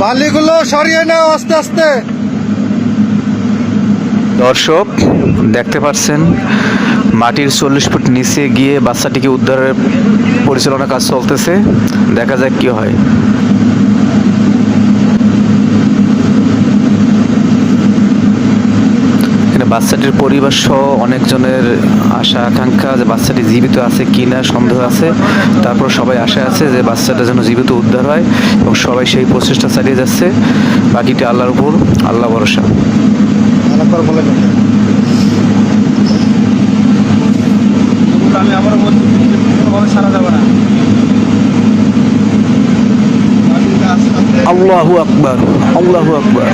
বালিগুলো সরিয়ে নাও আস্তে আস্তে। দর্শক দেখতে পাচ্ছেন মাটির 40 ফুট নিচে গিয়ে বাচ্চাটিকে উদ্ধারের পরিচালনা কাজ চলতেছে। দেখা যাক কি হয়। এখানে বাচ্চাটির পরিবার সহ অনেকজনের আশা আকাঙ্ক্ষা যে বাচ্চাটি জীবিত আছে কি না সন্দেহ আছে। তারপর সবাই আশা আছে যে বাচ্চাটা যেন জীবিত উদ্ধার হয় এবং সবাই সেই প্রচেষ্টা চালিয়ে যাচ্ছে। বাকিটা আল্লাহর উপর, আল্লাহ ভরসা। আমি আবারও বলছি কোনোভাবে সারা যাবে না। আল্লাহু আকবার, আল্লাহু আকবার।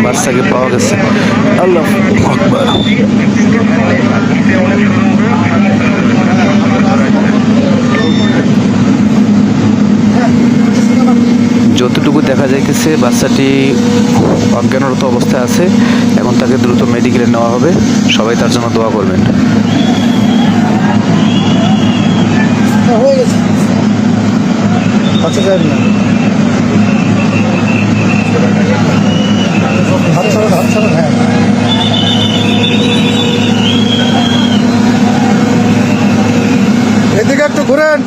বাচ্চাকে পাওয়া গেছে। আল্লাহু আকবার। যতটুকু দেখা যাইতেছে বাচ্চাটি অজ্ঞানরত অবস্থায় আছে। এখন তাকে দ্রুত মেডিকেলে নেওয়া হবে। সবাই তার জন্য দোয়া করবেন। হয়ে গেছে, বাচ্চা যায় না। হাত ছাড়া, হাত ছাড়া। হ্যাঁ, এদিকে একটু ঘুরেন।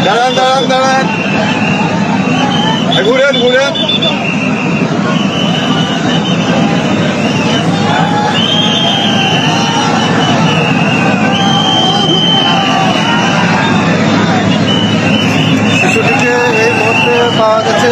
দাঁড়ান দাঁড়ান দাঁড়ান, ঘুরেন ঘুরেন। শিশুটিকে এই মুহূর্তে পাওয়া গেছে।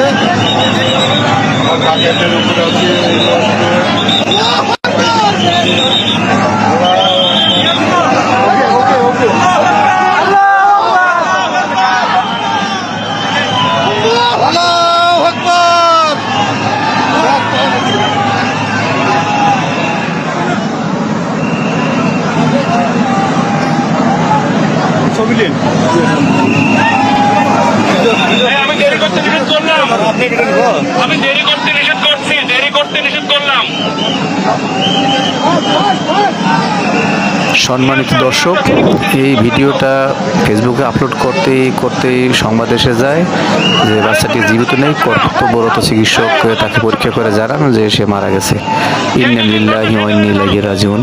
ছবি নিন। আমি দেরি করতে নিষেধ করলাম। আমি দেরি করতে নিষেধ করছি, দেরি করতে নিষেধ করলাম। সম্মানিত দর্শক, এই ভিডিওটা ফেসবুকে আপলোড করতেই সংবাদ এসে যায় যে বাচ্চাটি জীবিত নেই। কর্তব্যরত চিকিৎসক তাকে পরীক্ষা করে জানান যে সে মারা গেছে। ইন্না লিল্লাহি ওয়া ইন্না ইলাইহি রাজিউন।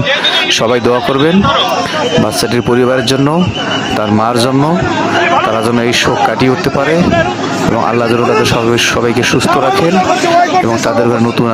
সবাই দোয়া করবেন বাচ্চাটির পরিবারের জন্য, তার মার জন্য, তারা যেন এই শোক কাটিয়ে উঠতে পারে এবং আল্লাহ যেন তাদের সবাইকে সুস্থ রাখেন এবং তাদের ঘরে নতুন